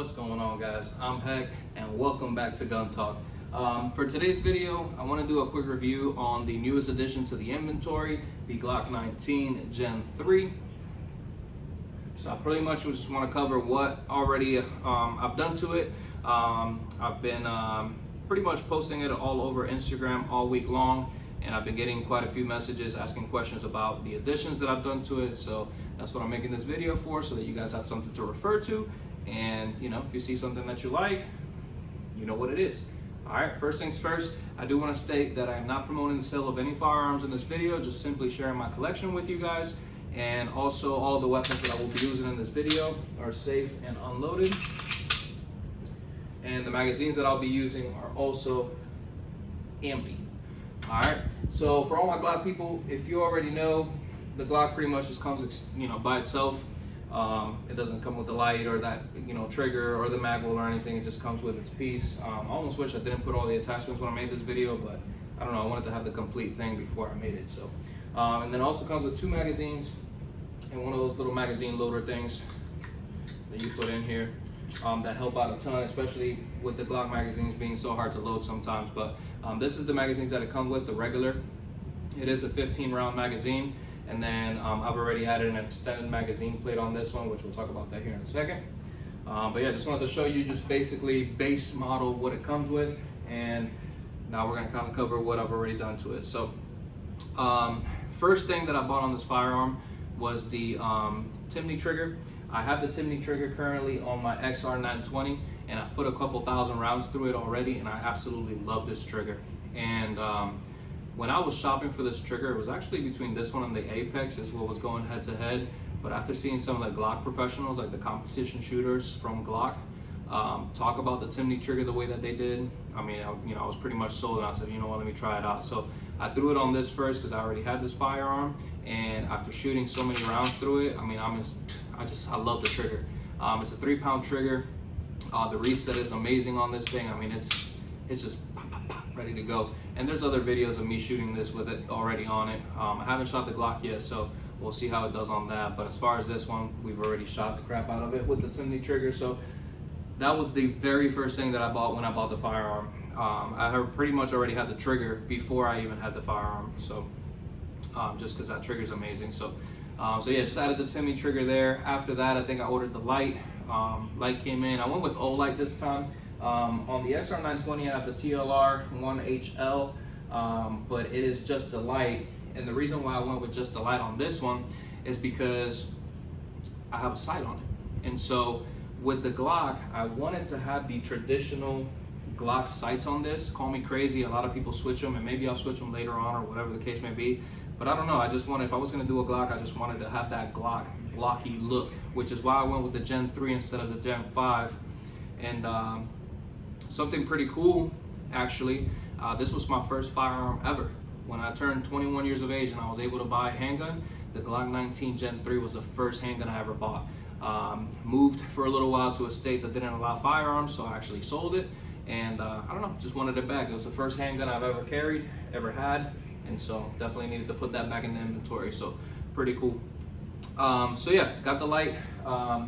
What's going on, guys? I'm Heck and welcome back to Gun Talk. For today's video, I want to do a quick review on the newest addition to the inventory, the GLOCK19 Gen 3. So I pretty much just want to cover what already I've done to it. I've been pretty much posting it all over Instagram all week long, and I've been getting quite a few messages asking questions about the additions that I've done to it. So that's what I'm making this video for, so that you guys have something to refer to. And you know, if you see something that you like, you know what it is. All right, first things first, I do want to state that I am not promoting the sale of any firearms in this video, just simply sharing my collection with you guys. And also, all of the weapons that I will be using in this video are safe and unloaded. And the magazines that I'll be using are also empty. All right, so for all my Glock people, if you already know, the Glock pretty much just comes, by itself. It doesn't come with the light or that, trigger or the mag roll or anything. It just comes with its piece. I almost wish I didn't put all the attachments when I made this video, but I don't know, I wanted to have the complete thing before I made it. So, and then also comes with 2 magazines and one of those little magazine loader things that you put in here that help out a ton, especially with the Glock magazines being so hard to load sometimes. But this is the magazines that it comes with, the regular. It is a 15-round magazine. And then I've already added an extended magazine plate on this one, which we'll talk about that here in a second. But yeah, just wanted to show you just basically base model what it comes with, and now we're gonna kind of cover what I've already done to it. So first thing that I bought on this firearm was the Timney trigger. I have the Timney trigger currently on my XR920, and I've put a couple thousand rounds through it already, and I absolutely love this trigger. And when I was shopping for this trigger, it was actually between this one and the Apex is what was going head to head. But after seeing some of the Glock professionals, like the competition shooters from Glock, talk about the Timney trigger the way that they did, I mean, I was pretty much sold, and I said, you know what, let me try it out. So I threw it on this first because I already had this firearm, and after shooting so many rounds through it, I mean, I love the trigger. It's a 3-pound trigger. The reset is amazing on this thing. I mean, it's just pop, pop, pop, ready to go. And there's other videos of me shooting this with it already on it. I haven't shot the Glock yet, so we'll see how it does on that. But as far as this one, we've already shot the crap out of it with the Timney trigger. So that was the very first thing that I bought when I bought the firearm. I pretty much already had the trigger before I even had the firearm. So just because that trigger is amazing. So yeah, just added the Timney trigger there. After that, I think I ordered the light. Light came in. I went with O-Light this time. On the XR920, I have the TLR1HL, but it is just the light. And the reason why I went with just the light on this one is because I have a sight on it. And so with the Glock, I wanted to have the traditional Glock sights on this. Call me crazy, a lot of people switch them, and maybe I'll switch them later on or whatever the case may be. But I don't know, I just wanted, if I was gonna do a Glock, I just wanted to have that Glock blocky look, which is why I went with the Gen 3 instead of the Gen 5. And something pretty cool, actually, this was my first firearm ever. When I turned 21 years of age and I was able to buy a handgun, the GLOCK19 Gen 3 was the first handgun I ever bought. Moved for a little while to a state that didn't allow firearms, so I actually sold it. And I don't know, just wanted it back. It was the first handgun I've ever carried, ever had. And so definitely needed to put that back in the inventory, so pretty cool. So yeah, got the light, got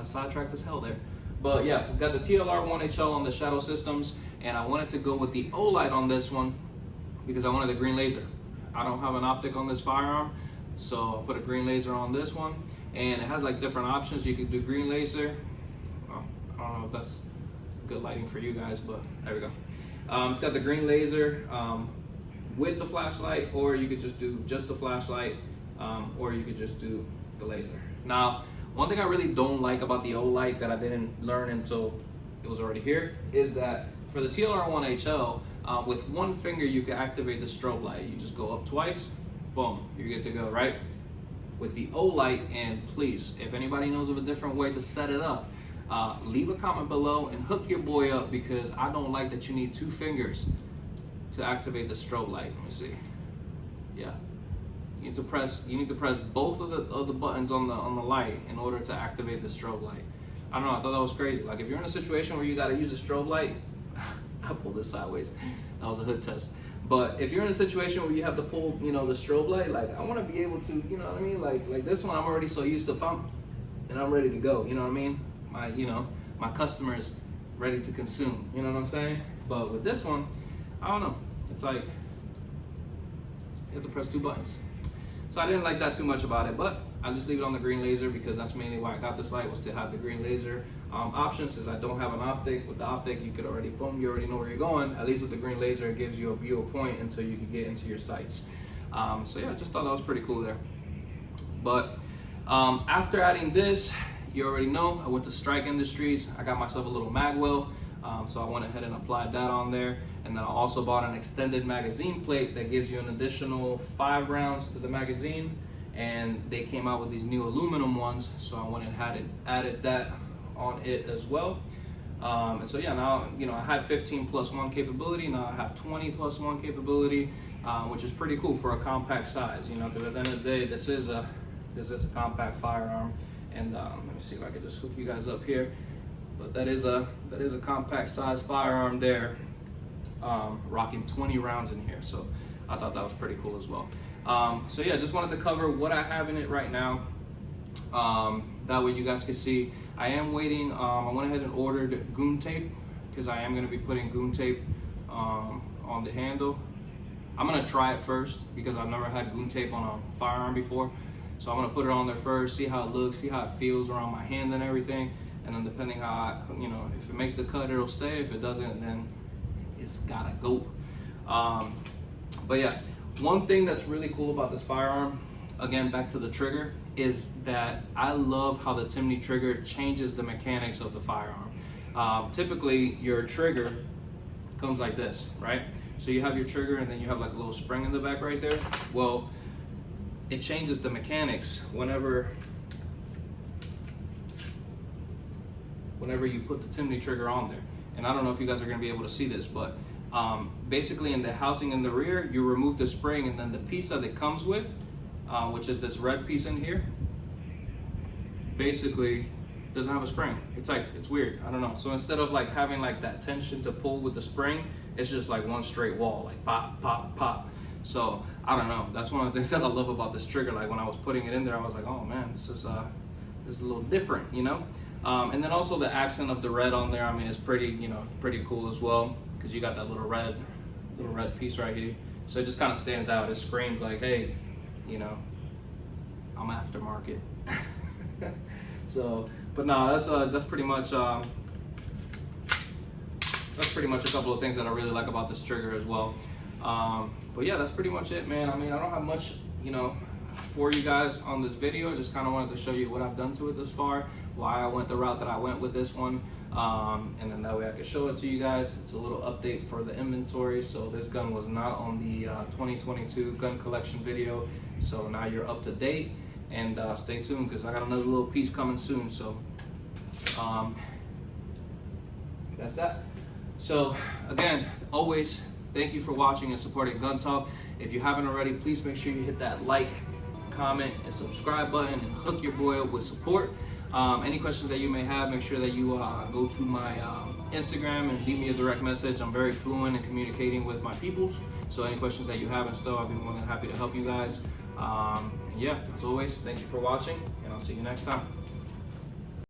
sidetracked as hell there. But yeah, got the TLR1HL on the shadow systems, and I wanted to go with the O-Light on this one because I wanted the green laser. I don't have an optic on this firearm, so I put a green laser on this one, and it has like different options. You could do green laser. Well, I don't know if that's good lighting for you guys, but there we go. It's got the green laser with the flashlight, or you could just do just the flashlight, or you could just do the laser. Now, one thing I really don't like about the O-Light that I didn't learn until it was already here is that for the TLR1HL, with one finger you can activate the strobe light. You just go up twice, boom, you're good to go, right? With the O-Light, and please, if anybody knows of a different way to set it up, leave a comment below and hook your boy up, because I don't like that you need 2 fingers to activate the strobe light. Let me see. Yeah. You need to press both of the buttons on the light in order to activate the strobe light. I don't know, I thought that was crazy. Like, if you're in a situation where you gotta use a strobe light, I pulled this sideways. That was a hood test. But if you're in a situation where you have to pull, the strobe light, like, I wanna be able to, you know what I mean? Like this one, I'm already so used to pump, and I'm ready to go, you know what I mean? my customers ready to consume, you know what I'm saying? But with this one, I don't know, it's like you have to press 2 buttons. So I didn't like that too much about it, but I'll just leave it on the green laser because that's mainly why I got this light, was to have the green laser option. Since I don't have an optic, with the optic you could already, boom, you already know where you're going. At least with the green laser, it gives you a view of point until you can get into your sights. So yeah, I just thought that was pretty cool there. But after adding this, you already know, I went to Strike Industries. I got myself a little mag well, so I went ahead and applied that on there. And then I also bought an extended magazine plate that gives you an additional 5 rounds to the magazine. And they came out with these new aluminum ones, so I went and added that on it as well. And so yeah, now, you know, I had 15+1 capability. Now I have 20+1 capability, which is pretty cool for a compact size. You know, because at the end of the day, this is a compact firearm. And let me see if I can just hook you guys up here. But that is a compact size firearm there, rocking 20 rounds in here. So I thought that was pretty cool as well. So yeah, just wanted to cover what I have in it right now. That way you guys can see. I am waiting. I went ahead and ordered goon tape because I am going to be putting goon tape on the handle. I'm going to try it first because I've never had goon tape on a firearm before. So I'm going to put it on there first, see how it looks, see how it feels around my hand and everything. And then depending how you know, if it makes the cut, it'll stay. If it doesn't, then it's got to go. But yeah, one thing that's really cool about this firearm, again, back to the trigger, is that I love how the Timney trigger changes the mechanics of the firearm. Typically, your trigger comes like this, right? So you have your trigger and then you have like a little spring in the back right there. Well, it changes the mechanics whenever you put the Timney trigger on there. And I don't know if you guys are gonna be able to see this, but basically in the housing in the rear, you remove the spring, and then the piece that it comes with, which is this red piece in here, basically doesn't have a spring. It's weird, I don't know. So instead of like having like that tension to pull with the spring, it's just like one straight wall, like pop, pop, pop. So I don't know, that's one of the things that I love about this trigger. Like when I was putting it in there, I was like, oh man, this is a little different, you know? And then also the accent of the red on there, I mean, it's pretty, you know, pretty cool as well, because you got that little red piece right here. So it just kind of stands out. It screams like, hey, you know, I'm aftermarket. So, but no, that's pretty much a couple of things that I really like about this trigger as well. But yeah, that's pretty much it, man. I mean, I don't have much, you know, for you guys on this video. I just kind of wanted to show you what I've done to it this far, why I went the route that I went with this one, and then that way I could show it to you guys. It's a little update for the inventory. So this gun was not on the 2022 gun collection video, so now you're up to date. And stay tuned because I got another little piece coming soon. So that's that. So again, always thank you for watching and supporting Gun Talk. If you haven't already, please make sure you hit that like, comment, and subscribe button and hook your boy up with support. Any questions that you may have, make sure that you go to my Instagram and leave me a direct message. I'm very fluent in communicating with my peoples. So any questions that you have and stuff, I'll be more than happy to help you guys. Yeah, as always, thank you for watching, and I'll see you next time.